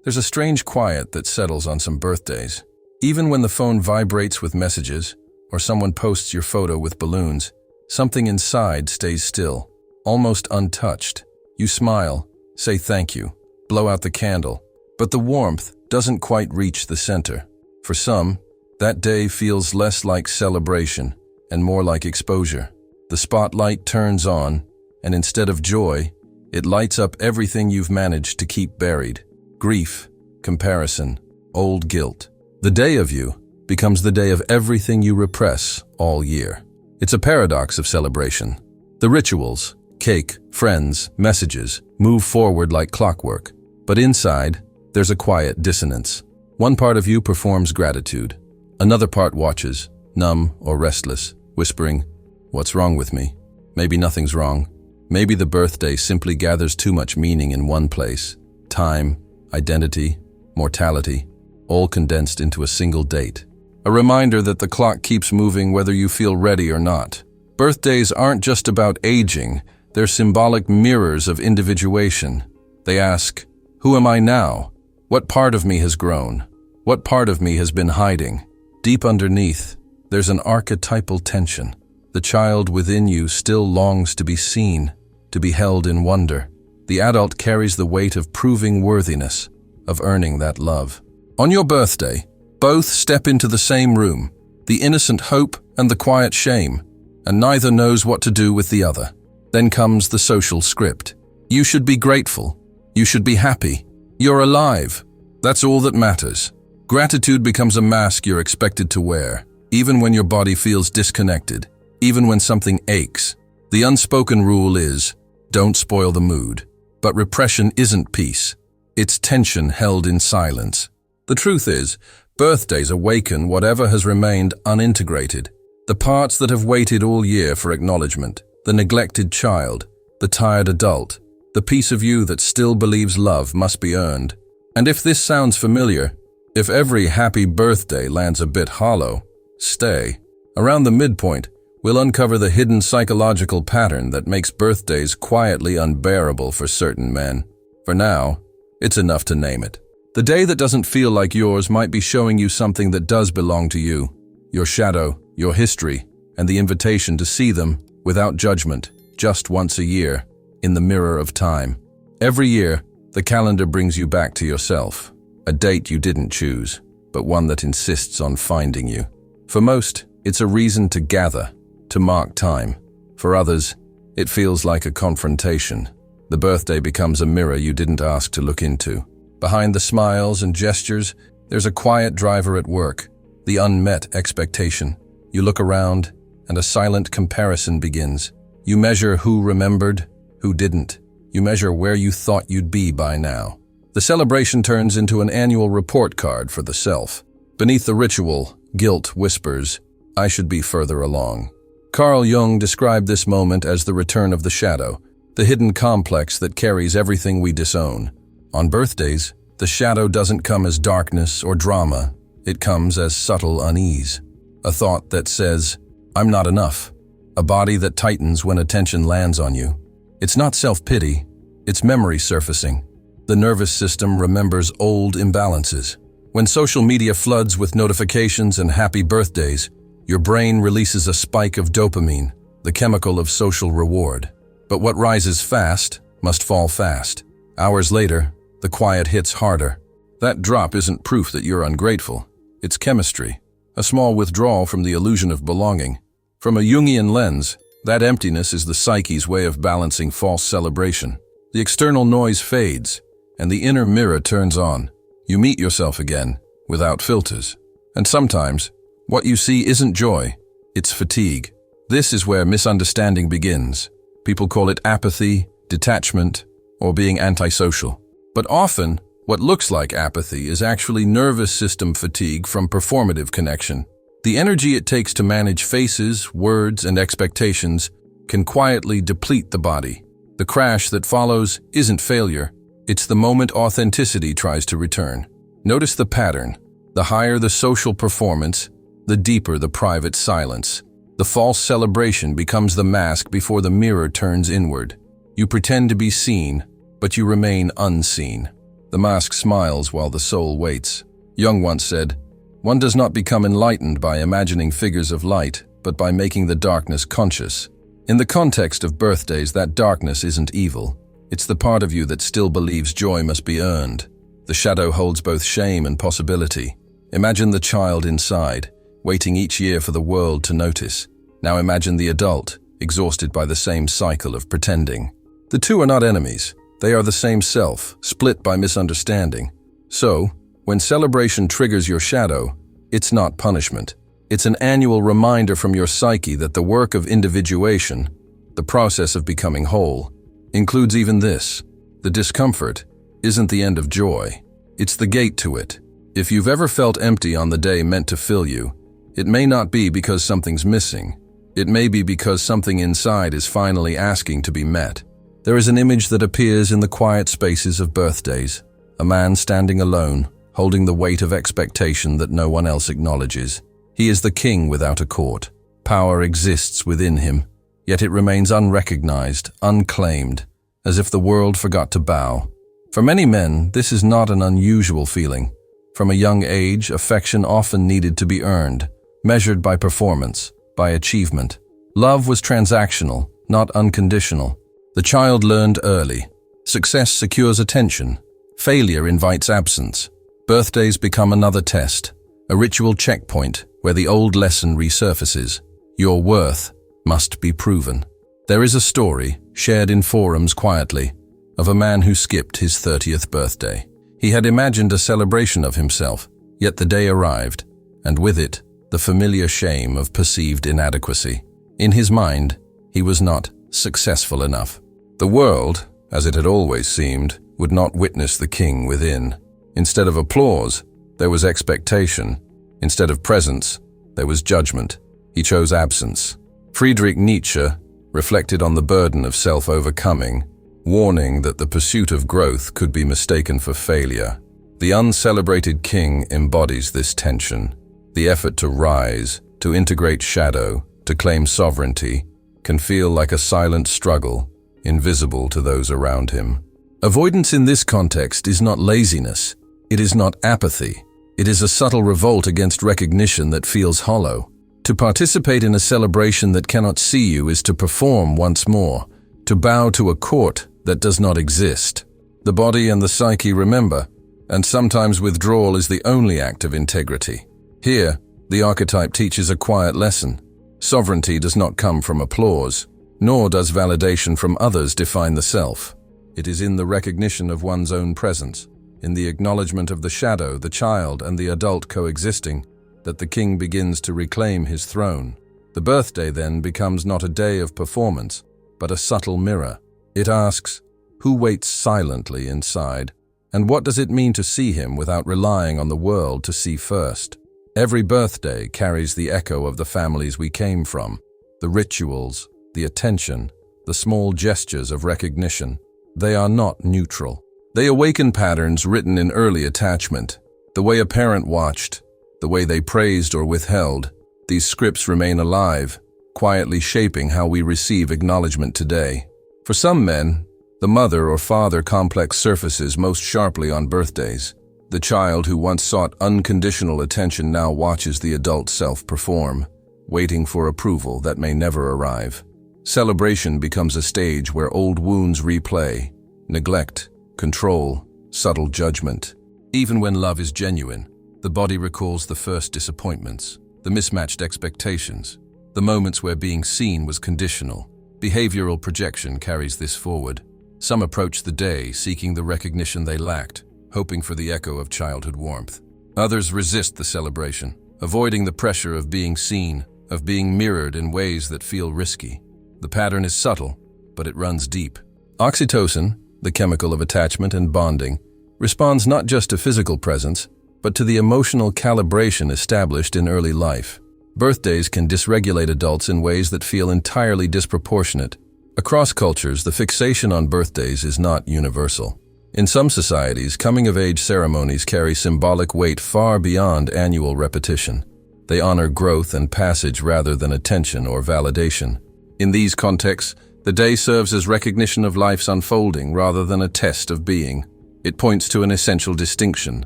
There's a strange quiet that settles on some birthdays. Even when the phone vibrates with messages, or someone posts your photo with balloons, something inside stays still, almost untouched. You smile, say thank you, blow out the candle, but the warmth doesn't quite reach the center. For some, that day feels less like celebration and more like exposure. The spotlight turns on, and instead of joy, it lights up everything you've managed to keep buried. Grief, comparison, old guilt. The day of you becomes the day of everything you repress all year. It's a paradox of celebration. The rituals, cake, friends, messages, move forward like clockwork. But inside, there's a quiet dissonance. One part of you performs gratitude. Another part watches, numb or restless, whispering, "What's wrong with me? Maybe nothing's wrong. Maybe the birthday simply gathers too much meaning in one place. Time, identity, mortality, all condensed into a single date. A reminder that the clock keeps moving whether you feel ready or not. Birthdays aren't just about aging, they're symbolic mirrors of individuation. They ask, who am I now? What part of me has grown? What part of me has been hiding? Deep underneath, there's an archetypal tension. The child within you still longs to be seen, to be held in wonder. The adult carries the weight of proving worthiness, of earning that love. On your birthday, both step into the same room, the innocent hope and the quiet shame, and neither knows what to do with the other. Then comes the social script. You should be grateful. You should be happy. You're alive. That's all that matters. Gratitude becomes a mask you're expected to wear, even when your body feels disconnected, even when something aches. The unspoken rule is, don't spoil the mood. But repression isn't peace. It's tension held in silence. The truth is, birthdays awaken whatever has remained unintegrated. The parts that have waited all year for acknowledgement, the neglected child, the tired adult, the piece of you that still believes love must be earned. And if this sounds familiar, if every happy birthday lands a bit hollow, stay. Around the midpoint, we'll uncover the hidden psychological pattern that makes birthdays quietly unbearable for certain men. For now, it's enough to name it. The day that doesn't feel like yours might be showing you something that does belong to you. Your shadow, your history, and the invitation to see them, without judgment, just once a year, in the mirror of time. Every year, the calendar brings you back to yourself. A date you didn't choose, but one that insists on finding you. For most, it's a reason to gather, to mark time. For others, it feels like a confrontation. The birthday becomes a mirror you didn't ask to look into. Behind the smiles and gestures, there's a quiet driver at work, the unmet expectation. You look around, and a silent comparison begins. You measure who remembered, who didn't. You measure where you thought you'd be by now. The celebration turns into an annual report card for the self. Beneath the ritual, guilt whispers, I should be further along. Carl Jung described this moment as the return of the shadow, the hidden complex that carries everything we disown. On birthdays, the shadow doesn't come as darkness or drama. It comes as subtle unease. A thought that says, I'm not enough. A body that tightens when attention lands on you. It's not self-pity, it's memory surfacing. The nervous system remembers old imbalances. When social media floods with notifications and happy birthdays, your brain releases a spike of dopamine, the chemical of social reward. But what rises fast must fall fast. Hours later, the quiet hits harder. That drop isn't proof that you're ungrateful. It's chemistry, a small withdrawal from the illusion of belonging. From a Jungian lens, that emptiness is the psyche's way of balancing false celebration. The external noise fades, and the inner mirror turns on. You meet yourself again, without filters. And sometimes, what you see isn't joy, it's fatigue. This is where misunderstanding begins. People call it apathy, detachment, or being antisocial. But often, what looks like apathy is actually nervous system fatigue from performative connection. The energy it takes to manage faces, words, and expectations can quietly deplete the body. The crash that follows isn't failure. It's the moment authenticity tries to return. Notice the pattern. The higher the social performance, the deeper the private silence. The false celebration becomes the mask before the mirror turns inward. You pretend to be seen, but you remain unseen. The mask smiles while the soul waits. Jung once said, "One does not become enlightened by imagining figures of light, but by making the darkness conscious." In the context of birthdays, that darkness isn't evil. It's the part of you that still believes joy must be earned. The shadow holds both shame and possibility. Imagine the child inside, waiting each year for the world to notice. Now imagine the adult, exhausted by the same cycle of pretending. The two are not enemies. They are the same self, split by misunderstanding. So, when celebration triggers your shadow, it's not punishment. It's an annual reminder from your psyche that the work of individuation, the process of becoming whole, includes even this. The discomfort isn't the end of joy. It's the gate to it. If you've ever felt empty on the day meant to fill you, it may not be because something's missing. It may be because something inside is finally asking to be met. There is an image that appears in the quiet spaces of birthdays. A man standing alone, holding the weight of expectation that no one else acknowledges. He is the king without a court. Power exists within him, yet it remains unrecognized, unclaimed, as if the world forgot to bow. For many men, this is not an unusual feeling. From a young age, affection often needed to be earned, measured by performance, by achievement. Love was transactional, not unconditional. The child learned early. Success secures attention. Failure invites absence. Birthdays become another test, a ritual checkpoint where the old lesson resurfaces. Your worth must be proven. There is a story, shared in forums quietly, of a man who skipped his 30th birthday. He had imagined a celebration of himself, yet the day arrived, and with it, the familiar shame of perceived inadequacy. In his mind, he was not successful enough. The world, as it had always seemed, would not witness the king within. Instead of applause, there was expectation. Instead of presence, there was judgment. He chose absence. Friedrich Nietzsche reflected on the burden of self-overcoming, warning that the pursuit of growth could be mistaken for failure. The uncelebrated king embodies this tension. The effort to rise, to integrate shadow, to claim sovereignty, can feel like a silent struggle, invisible to those around him. Avoidance in this context is not laziness. It is not apathy. It is a subtle revolt against recognition that feels hollow. To participate in a celebration that cannot see you is to perform once more, to bow to a court that does not exist. The body and the psyche remember, and sometimes withdrawal is the only act of integrity. Here, the archetype teaches a quiet lesson. Sovereignty does not come from applause, nor does validation from others define the self. It is in the recognition of one's own presence, in the acknowledgement of the shadow, the child, and the adult coexisting, that the king begins to reclaim his throne. The birthday then becomes not a day of performance, but a subtle mirror. It asks, who waits silently inside, and what does it mean to see him without relying on the world to see first? Every birthday carries the echo of the families we came from, the rituals, the attention, the small gestures of recognition. They are not neutral. They awaken patterns written in early attachment. The way a parent watched, the way they praised or withheld, these scripts remain alive, quietly shaping how we receive acknowledgement today. For some men, the mother or father complex surfaces most sharply on birthdays. The child who once sought unconditional attention now watches the adult self perform, waiting for approval that may never arrive. Celebration becomes a stage where old wounds replay, neglect, control, subtle judgment. Even when love is genuine, the body recalls the first disappointments, the mismatched expectations, the moments where being seen was conditional. Behavioral projection carries this forward. Some approach the day seeking the recognition they lacked, hoping for the echo of childhood warmth. Others resist the celebration, avoiding the pressure of being seen, of being mirrored in ways that feel risky. The pattern is subtle, but it runs deep. Oxytocin, the chemical of attachment and bonding, responds not just to physical presence, but to the emotional calibration established in early life. Birthdays can dysregulate adults in ways that feel entirely disproportionate. Across cultures, the fixation on birthdays is not universal. In some societies, coming-of-age ceremonies carry symbolic weight far beyond annual repetition. They honor growth and passage rather than attention or validation. In these contexts, the day serves as recognition of life's unfolding rather than a test of being. It points to an essential distinction.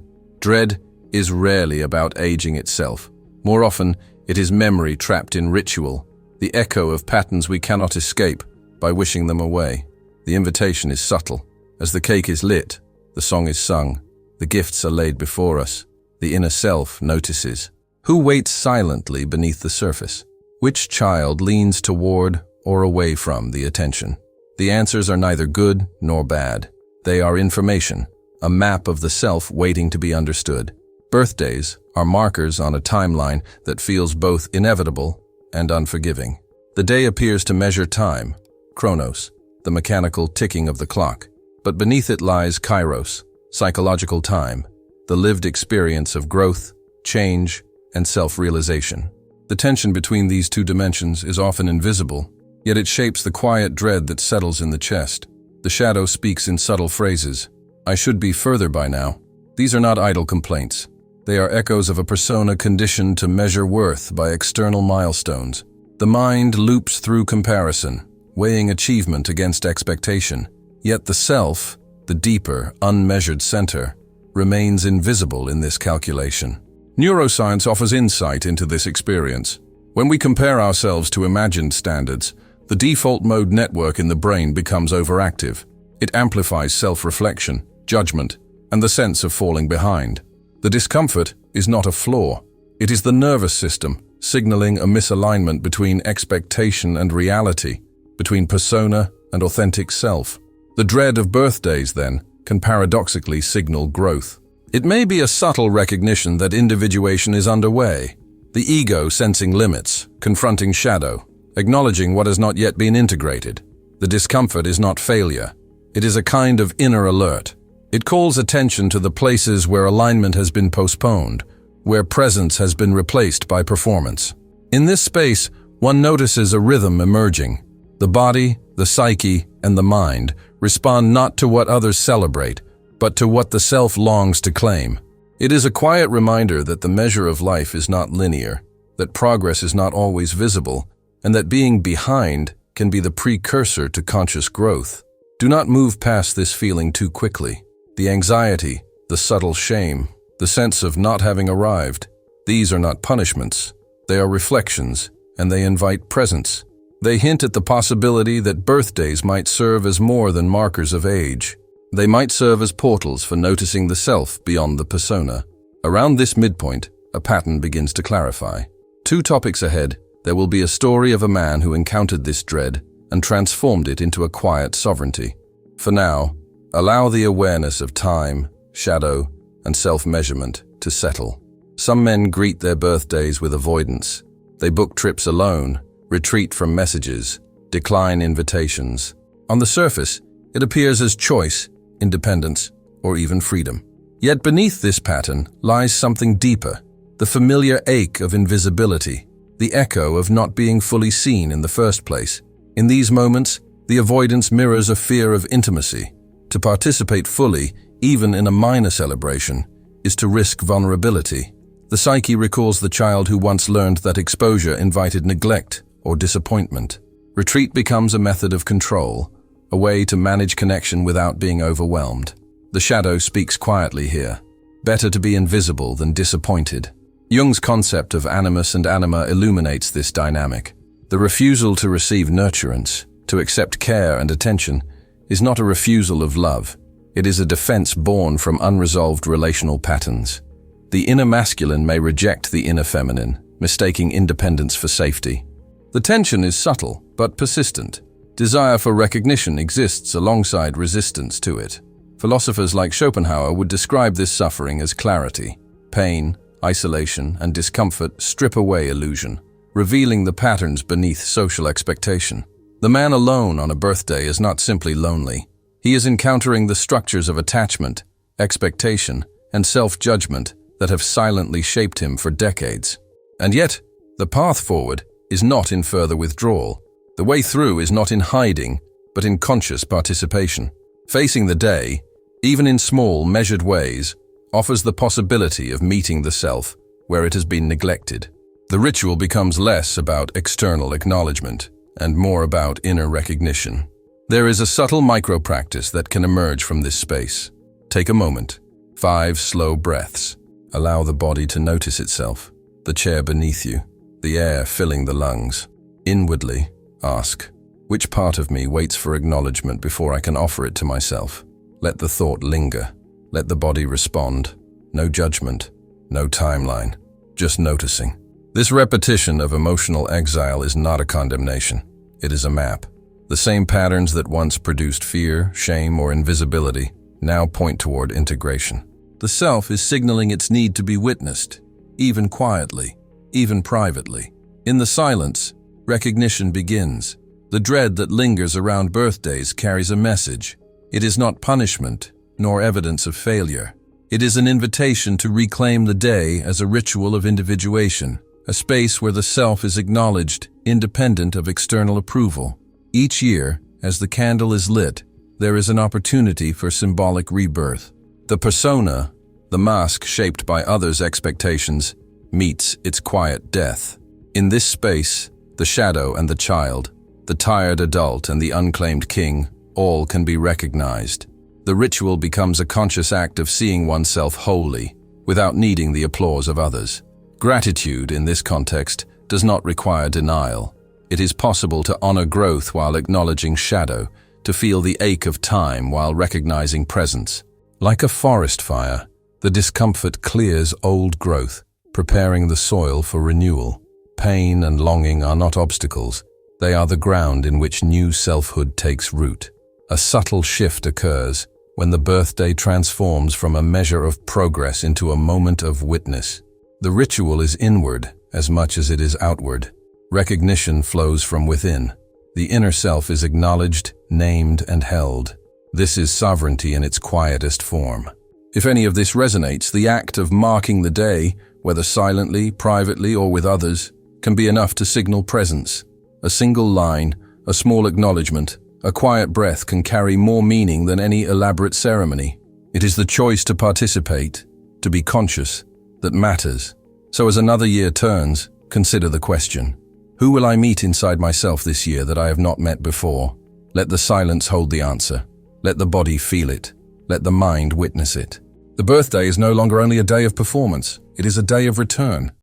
Dread is rarely about aging itself. More often, it is memory trapped in ritual, the echo of patterns we cannot escape by wishing them away. The invitation is subtle. As the cake is lit, the song is sung, the gifts are laid before us, the inner self notices. Who waits silently beneath the surface? Which child leans toward or away from the attention? The answers are neither good nor bad. They are information, a map of the self waiting to be understood. Birthdays are markers on a timeline that feels both inevitable and unforgiving. The day appears to measure time, chronos, the mechanical ticking of the clock. But beneath it lies kairos, psychological time, the lived experience of growth, change, and self-realization. The tension between these two dimensions is often invisible, yet it shapes the quiet dread that settles in the chest. The shadow speaks in subtle phrases. I should be further by now. These are not idle complaints. They are echoes of a persona conditioned to measure worth by external milestones. The mind loops through comparison, weighing achievement against expectation. Yet the self, the deeper, unmeasured center, remains invisible in this calculation. Neuroscience offers insight into this experience. When we compare ourselves to imagined standards, the default mode network in the brain becomes overactive. It amplifies self-reflection, judgment, and the sense of falling behind. The discomfort is not a flaw. It is the nervous system signaling a misalignment between expectation and reality, between persona and authentic self. The dread of birthdays, then, can paradoxically signal growth. It may be a subtle recognition that individuation is underway, the ego sensing limits, confronting shadow, acknowledging what has not yet been integrated. The discomfort is not failure. It is a kind of inner alert. It calls attention to the places where alignment has been postponed, where presence has been replaced by performance. In this space, one notices a rhythm emerging. The body, the psyche, and the mind respond not to what others celebrate, but to what the self longs to claim. It is a quiet reminder that the measure of life is not linear, that progress is not always visible, and that being behind can be the precursor to conscious growth. Do not move past this feeling too quickly. The anxiety, the subtle shame, the sense of not having arrived, these are not punishments. They are reflections, and they invite presence. They hint at the possibility that birthdays might serve as more than markers of age. They might serve as portals for noticing the self beyond the persona. Around this midpoint, a pattern begins to clarify. 2 topics ahead, there will be a story of a man who encountered this dread and transformed it into a quiet sovereignty. For now, allow the awareness of time, shadow, and self-measurement to settle. Some men greet their birthdays with avoidance. They book trips alone, retreat from messages, decline invitations. On the surface, it appears as choice, independence, or even freedom. Yet beneath this pattern lies something deeper, the familiar ache of invisibility, the echo of not being fully seen in the first place. In these moments, the avoidance mirrors a fear of intimacy. To participate fully, even in a minor celebration, is to risk vulnerability. The psyche recalls the child who once learned that exposure invited neglect or disappointment. Retreat becomes a method of control, a way to manage connection without being overwhelmed. The shadow speaks quietly here. Better to be invisible than disappointed. Jung's concept of animus and anima illuminates this dynamic. The refusal to receive nurturance, to accept care and attention, is not a refusal of love. It is a defense born from unresolved relational patterns. The inner masculine may reject the inner feminine, mistaking independence for safety. The tension is subtle, but persistent. Desire for recognition exists alongside resistance to it. Philosophers like Schopenhauer would describe this suffering as clarity. Pain, isolation, and discomfort strip away illusion, revealing the patterns beneath social expectation. The man alone on a birthday is not simply lonely. He is encountering the structures of attachment, expectation, and self-judgment that have silently shaped him for decades. And yet, the path forward is not in further withdrawal. The way through is not in hiding, but in conscious participation. Facing the day, even in small, measured ways, offers the possibility of meeting the self where it has been neglected. The ritual becomes less about external acknowledgement and more about inner recognition. There is a subtle micro-practice that can emerge from this space. Take a moment. 5 slow breaths. Allow the body to notice itself. The chair beneath you. The air filling the lungs. Inwardly, ask, which part of me waits for acknowledgement before I can offer it to myself? Let the thought linger. Let the body respond. No judgment. No timeline. Just noticing. This repetition of emotional exile is not a condemnation. It is a map. The same patterns that once produced fear, shame, or invisibility now point toward integration. The self is signaling its need to be witnessed, even quietly, even privately. In the silence, recognition begins. The dread that lingers around birthdays carries a message. It is not punishment, nor evidence of failure. It is an invitation to reclaim the day as a ritual of individuation, a space where the self is acknowledged, independent of external approval. Each year, as the candle is lit, there is an opportunity for symbolic rebirth. The persona, the mask shaped by others' expectations, meets its quiet death. In this space, the shadow and the child, the tired adult and the unclaimed king, all can be recognized. The ritual becomes a conscious act of seeing oneself wholly, without needing the applause of others. Gratitude, in this context, does not require denial. It is possible to honor growth while acknowledging shadow, to feel the ache of time while recognizing presence. Like a forest fire, the discomfort clears old growth, preparing the soil for renewal. Pain and longing are not obstacles. They are the ground in which new selfhood takes root. A subtle shift occurs when the birthday transforms from a measure of progress into a moment of witness. The ritual is inward as much as it is outward. Recognition flows from within. The inner self is acknowledged, named, and held. This is sovereignty in its quietest form. If any of this resonates, the act of marking the day, whether silently, privately, or with others, can be enough to signal presence. A single line, a small acknowledgement, a quiet breath can carry more meaning than any elaborate ceremony. It is the choice to participate, to be conscious, that matters. So as another year turns, consider the question: who will I meet inside myself this year that I have not met before? Let the silence hold the answer. Let the body feel it. Let the mind witness it. The birthday is no longer only a day of performance. It is a day of return.